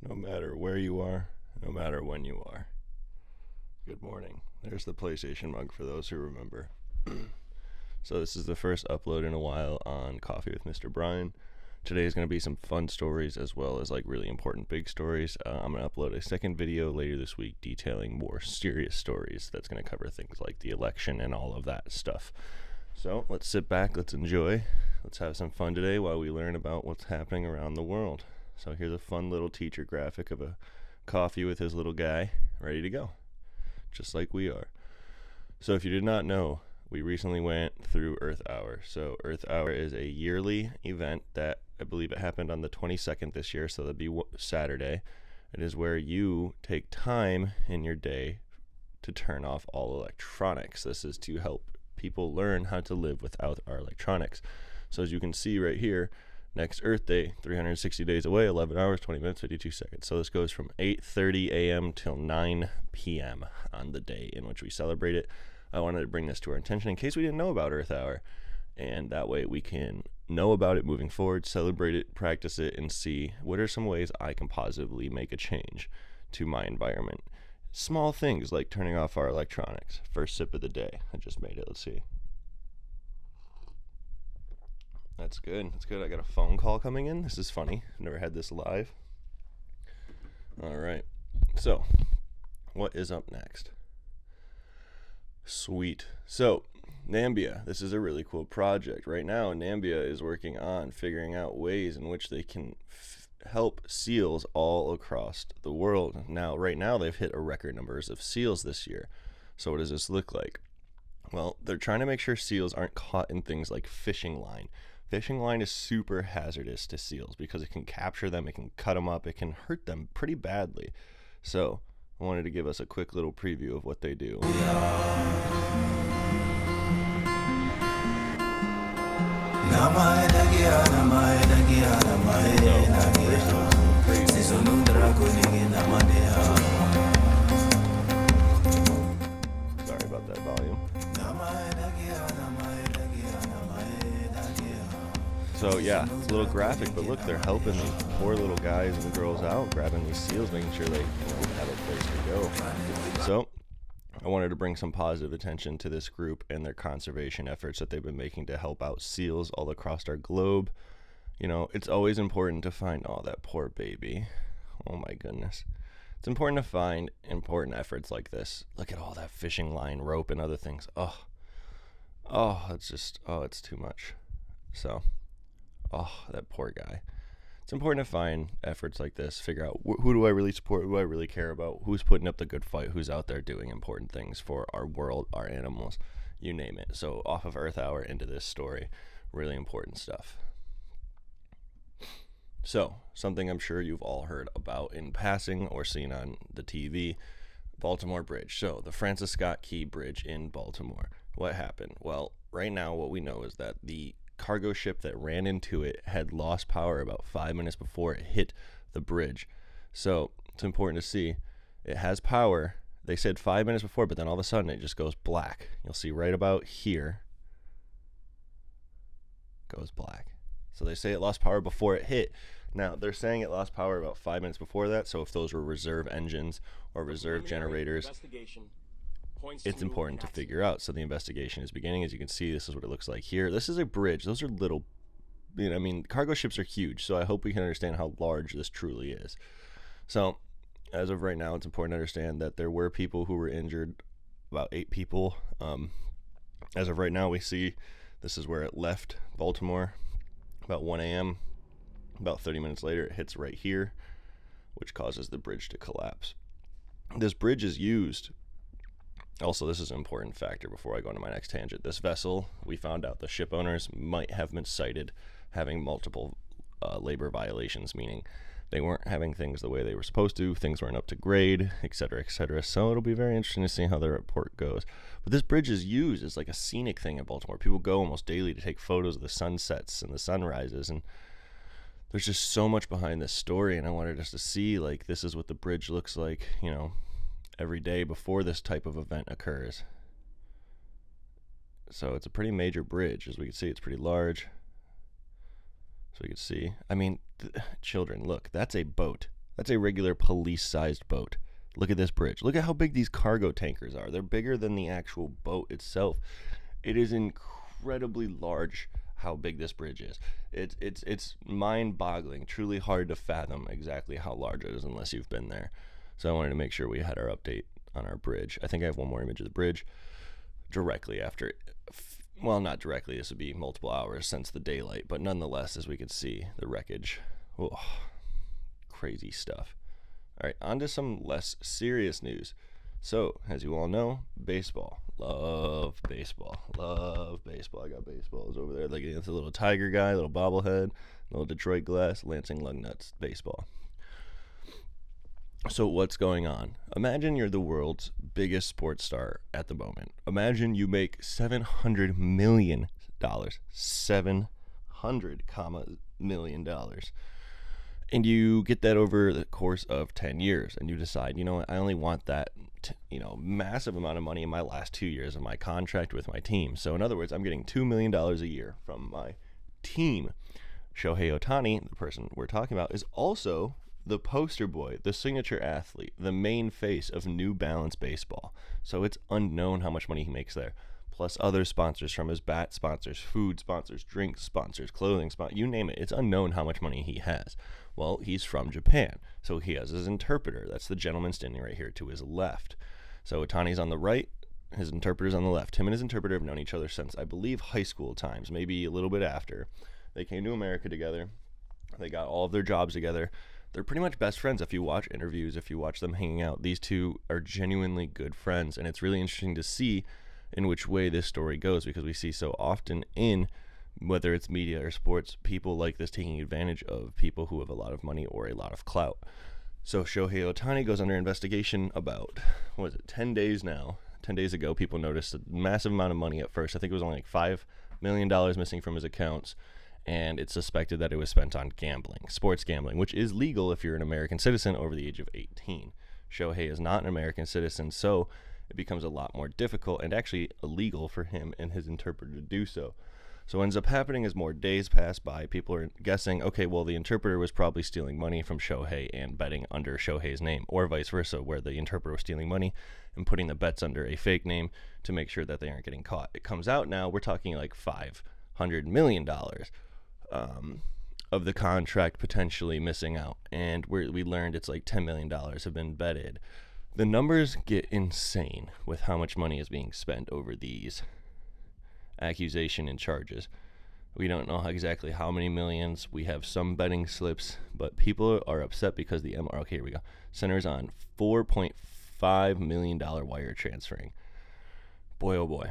No matter where you are, no matter when you are. Good morning. There's the PlayStation mug for those who remember. So this is the first upload in a while on Coffee with Mr. Bryan. Today is going to be some fun stories as well as like really important big stories. I'm going to upload a second video later this week detailing more serious stories that's going to cover things like the election and all of that stuff. So let's sit back, let's enjoy, let's have some fun today while we learn about what's happening around the world. So here's a fun little teacher graphic of a coffee with his little guy ready to go, just like we are. So if you did not know, we recently went through Earth Hour. So Earth Hour is a yearly event that I believe it happened on the 22nd this year, so that'd be Saturday. It is where you take time in your day to turn off all electronics. This is to help people learn how to live without our electronics. So as you can see right here, next Earth Day, 360 days away, 11 hours, 20 minutes, 52 seconds. So this goes from 8:30 a.m. till 9 p.m. on the day in which we celebrate it. I wanted to bring this to our attention in case we didn't know about Earth Hour, and that way we can know about it moving forward, celebrate it, practice it, and see what are some ways I can positively make a change to my environment. Small things like turning off our electronics. First sip of the day. I just made it. Let's see. That's good. That's good. I got a phone call coming in. This is funny. Never had this live. All right. So, what is up next? Sweet. So, Nambia. This is a really cool project. Right now, Nambia is working on figuring out ways in which they can help seals all across the world. Now, right now, they've hit a record numbers of seals this year. So, what does this look like? Well, they're trying to make sure seals aren't caught in things like fishing line. Fishing line is super hazardous to seals because it can capture them, it can cut them up, it can hurt them pretty badly. So, I wanted to give us a quick little preview of what they do. Sorry about that volume. So yeah, it's a little graphic, but look, they're helping these poor little guys and girls out, grabbing these seals, making sure they have a place to go. So I wanted to bring some positive attention to this group and their conservation efforts that they've been making to help out seals all across our globe. You know, it's always important to find, oh, that poor baby. Oh my goodness. It's important to find important efforts like this. Look at all that fishing line, rope, and other things. It's too much. So, that poor guy. It's important to find efforts like this, figure out who do I really support, who do I really care about, who's putting up the good fight, who's out there doing important things for our world, our animals, you name it. So off of Earth Hour into this story, really important stuff. So, something I'm sure you've all heard about in passing or seen on the TV, Baltimore Bridge. So, the Francis Scott Key Bridge in Baltimore. What happened? Well, right now what we know is that the cargo ship that ran into it had lost power about 5 minutes before it hit the bridge. So it's important to see it has power. They said 5 minutes before, but then all of a sudden it just goes black. You'll see right about here goes black. So they say it lost power before it hit. Now they're saying it lost power about 5 minutes before that. So if those were reserve engines or reserve generators, it's important to figure out. So the investigation is beginning. As you can see, this is what it looks like here. This is a bridge. Those are little, cargo ships are huge. So I hope we can understand how large this truly is. So as of right now, it's important to understand that there were people who were injured, about 8 people. As of right now, we see this is where it left Baltimore about 1 a.m. About 30 minutes later, it hits right here, which causes the bridge to collapse. This bridge is used. Also, this is an important factor before I go into my next tangent. This vessel, we found out the ship owners might have been cited having multiple labor violations, meaning they weren't having things the way they were supposed to, things weren't up to grade, etc., etc. So it'll be very interesting to see how the report goes. But this bridge is used as like a scenic thing in Baltimore. People go almost daily to take photos of the sunsets and the sunrises, and there's just so much behind this story, and I wanted us to see, like, this is what the bridge looks like, every day before this type of event occurs. So it's a pretty major bridge. As we can see, it's pretty large. So you can see, children, look, that's a boat. That's a regular police-sized boat. Look at this bridge. Look at how big these cargo tankers are. They're bigger than the actual boat itself. It is incredibly large how big this bridge is. It's mind-boggling, truly hard to fathom exactly how large it is unless you've been there. So I wanted to make sure we had our update on our bridge. I think I have one more image of the bridge directly after it. Well, not directly. This would be multiple hours since the daylight, but nonetheless, as we can see, the wreckage. Oh, crazy stuff. All right, on to some less serious news. So, as you all know, baseball. Love baseball. Love baseball. I got baseballs over there. Like, it's a little tiger guy, little bobblehead, little Detroit glass, Lansing Lugnuts baseball. So what's going on? Imagine you're the world's biggest sports star at the moment. Imagine you make $700 million. $700 million. And you get that over the course of 10 years. And you decide, you know what, I only want that massive amount of money in my last 2 years of my contract with my team. So in other words, I'm getting $2 million a year from my team. Shohei Otani, the person we're talking about, is also the poster boy, the signature athlete, the main face of New Balance baseball. So it's unknown how much money he makes there. Plus other sponsors from his bat sponsors, food sponsors, drink sponsors, clothing sponsors, you name it. It's unknown how much money he has. Well, he's from Japan, so he has his interpreter. That's the gentleman standing right here to his left. So Otani's on the right, his interpreter's on the left. Him and his interpreter have known each other since, I believe, high school times, maybe a little bit after. They came to America together. They got all of their jobs together. They're pretty much best friends. If you watch interviews, if you watch them hanging out, these two are genuinely good friends. And it's really interesting to see in which way this story goes, because we see so often in, whether it's media or sports, people like this taking advantage of people who have a lot of money or a lot of clout. So Shohei Otani goes under investigation about, 10 days now. 10 days ago, people noticed a massive amount of money at first. I think it was only like $5 million missing from his accounts. And it's suspected that it was spent on gambling, sports gambling, which is legal if you're an American citizen over the age of 18. Shohei is not an American citizen, so it becomes a lot more difficult and actually illegal for him and his interpreter to do so. So what ends up happening is more days pass by. People are guessing, okay, well, the interpreter was probably stealing money from Shohei and betting under Shohei's name, or vice versa, where the interpreter was stealing money and putting the bets under a fake name to make sure that they aren't getting caught. It comes out now, we're talking like $500 million. Of the contract potentially missing out, and we learned it's like $10 million have been betted. The numbers get insane with how much money is being spent over these accusation and charges. We don't know exactly how many millions. We have some betting slips, but people are upset because the okay, here we go, centers on $4.5 million wire transferring. Boy, oh boy.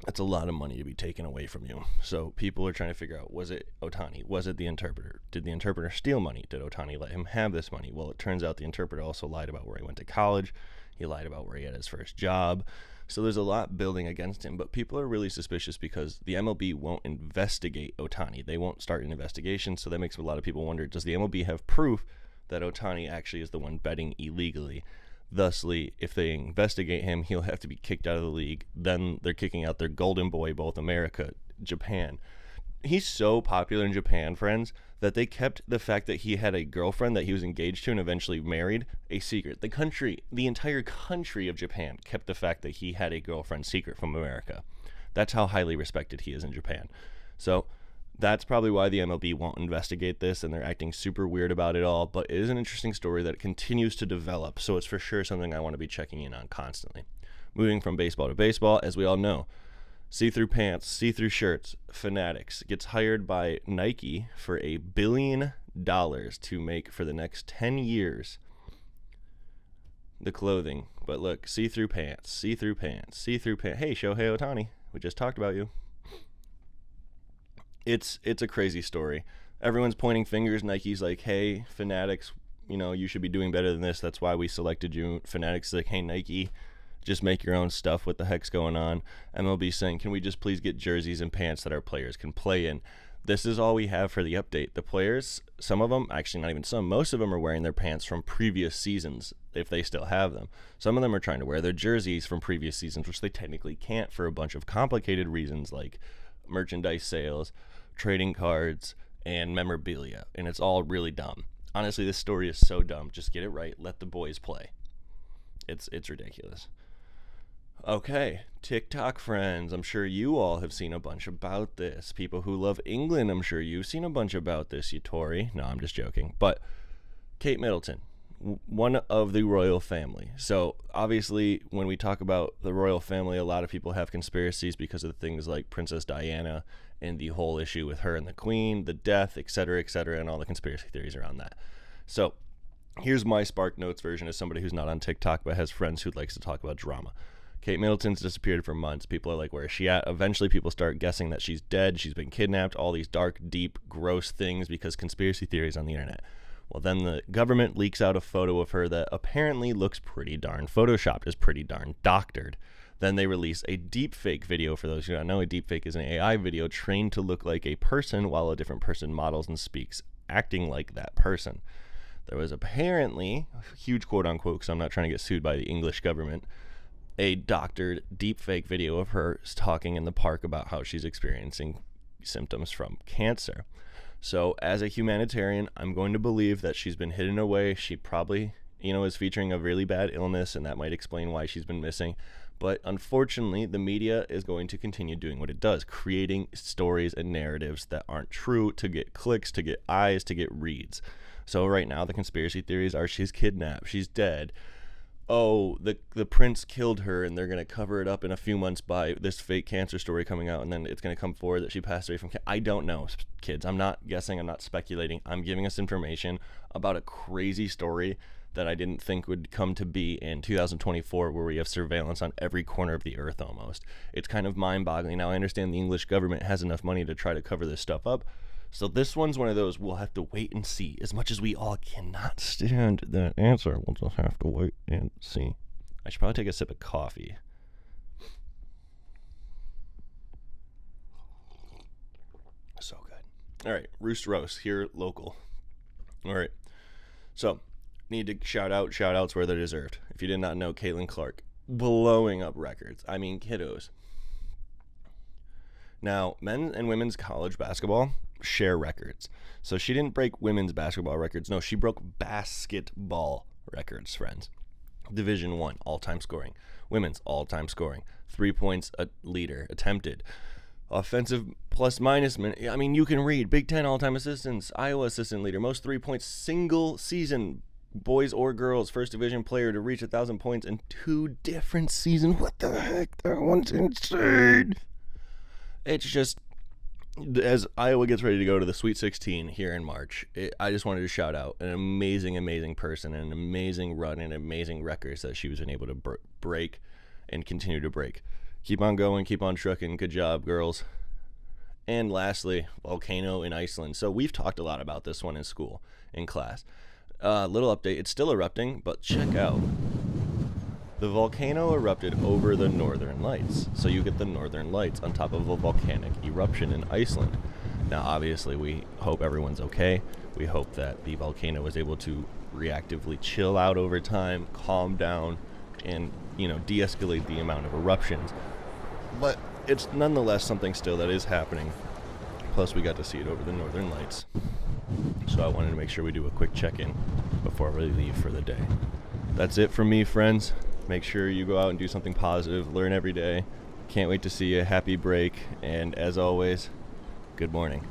That's a lot of money to be taken away from you. So people are trying to figure out, was it Otani? Was it the interpreter? Did the interpreter steal money? Did Otani let him have this money? Well, it turns out the interpreter also lied about where he went to college. He lied about where he had his first job. So there's a lot building against him, but people are really suspicious because the MLB won't investigate Otani. They won't start an investigation, so that makes a lot of people wonder, does the MLB have proof that Otani actually is the one betting illegally? Thusly, if they investigate him, he'll have to be kicked out of the league. Then they're kicking out their golden boy, both America, Japan. He's so popular in Japan, friends, that they kept the fact that he had a girlfriend that he was engaged to and eventually married a secret. The entire country of Japan kept the fact that he had a girlfriend secret from America. That's how highly respected he is in Japan. So that's probably why the MLB won't investigate this, and they're acting super weird about it all. But it is an interesting story that continues to develop, so it's for sure something I want to be checking in on constantly. Moving from baseball to baseball, as we all know, see-through pants, see-through shirts, Fanatics gets hired by Nike for $1 billion to make for the next 10 years the clothing. But look, see-through pants, see-through pants, see-through pants. Hey, Shohei Otani, we just talked about you. It's a crazy story. Everyone's pointing fingers. Nike's like, hey, Fanatics, you should be doing better than this. That's why we selected you. Fanatics is like, hey, Nike, just make your own stuff. What the heck's going on? MLB saying, can we just please get jerseys and pants that our players can play in? This is all we have for the update. The players, some of them, actually not even some, most of them are wearing their pants from previous seasons, if they still have them. Some of them are trying to wear their jerseys from previous seasons, which they technically can't for a bunch of complicated reasons like merchandise sales, trading cards, and memorabilia, and it's all really dumb. Honestly, this story is so dumb. Just get it right. Let the boys play. It's ridiculous. Okay, TikTok friends, I'm sure you all have seen a bunch about this. People who love England, I'm sure you've seen a bunch about this, you Tory. No, I'm just joking. But Kate Middleton, one of the royal family. So obviously, when we talk about the royal family, a lot of people have conspiracies because of things like Princess Diana and the whole issue with her and the Queen, the death, etc., and all the conspiracy theories around that. So here's my Spark Notes version as somebody who's not on TikTok but has friends who likes to talk about drama. Kate Middleton's disappeared for months. People are like, where is she at? Eventually, people start guessing that she's dead. She's been kidnapped. All these dark, deep, gross things because conspiracy theories on the internet. Well, then the government leaks out a photo of her that apparently looks pretty darn photoshopped, is pretty darn doctored. Then they release a deepfake video. For those who don't know, a deepfake is an AI video trained to look like a person while a different person models and speaks, acting like that person. There was apparently, a huge quote-unquote, because I'm not trying to get sued by the English government, a doctored deepfake video of her talking in the park about how she's experiencing symptoms from cancer. So as a humanitarian, I'm going to believe that she's been hidden away. She probably, is featuring a really bad illness, and that might explain why she's been missing. But unfortunately, the media is going to continue doing what it does, creating stories and narratives that aren't true to get clicks, to get eyes, to get reads. So right now, the conspiracy theories are she's kidnapped, she's dead. Oh, the prince killed her, and they're going to cover it up in a few months by this fake cancer story coming out, and then it's going to come forward that she passed away from cancer. I don't know, kids. I'm not guessing. I'm not speculating. I'm giving us information about a crazy story that I didn't think would come to be in 2024, where we have surveillance on every corner of the earth almost. It's kind of mind-boggling. Now, I understand the English government has enough money to try to cover this stuff up, so this one's one of those we'll have to wait and see. As much as we all cannot stand that answer, we'll just have to wait and see. I should probably take a sip of coffee. So good. All right, Roost Roast here local. All right, so need to shout outs where they're deserved. If you did not know, Caitlin Clark blowing up records. I mean, kiddos. Now, men's and women's college basketball share records. So she didn't break women's basketball records. No, she broke basketball records, friends. Division 1, all-time scoring. Women's all-time scoring. 3 points a leader attempted. Offensive plus-minus. I mean, you can read. Big Ten all-time assistants. Iowa assistant leader. Most 3 points single season. Boys or girls. First division player to reach 1,000 points in 2 different seasons. What the heck? That one's insane. It's just, as Iowa gets ready to go to the Sweet 16 here in March, I just wanted to shout out an amazing, amazing person, and an amazing run, and amazing records that she was able to break and continue to break. Keep on going, keep on trucking. Good job, girls. And lastly, volcano in Iceland. So we've talked a lot about this one in school, in class. Little update, it's still erupting, but check out. The volcano erupted over the Northern Lights, so you get the Northern Lights on top of a volcanic eruption in Iceland. Now, obviously, we hope everyone's okay. We hope that the volcano was able to reactively chill out over time, calm down, and, de-escalate the amount of eruptions. But it's nonetheless something still that is happening. Plus, we got to see it over the Northern Lights. So I wanted to make sure we do a quick check-in before we leave for the day. That's it from me, friends. Make sure you go out and do something positive. Learn every day. Can't wait to see you. Happy break. And as always, good morning.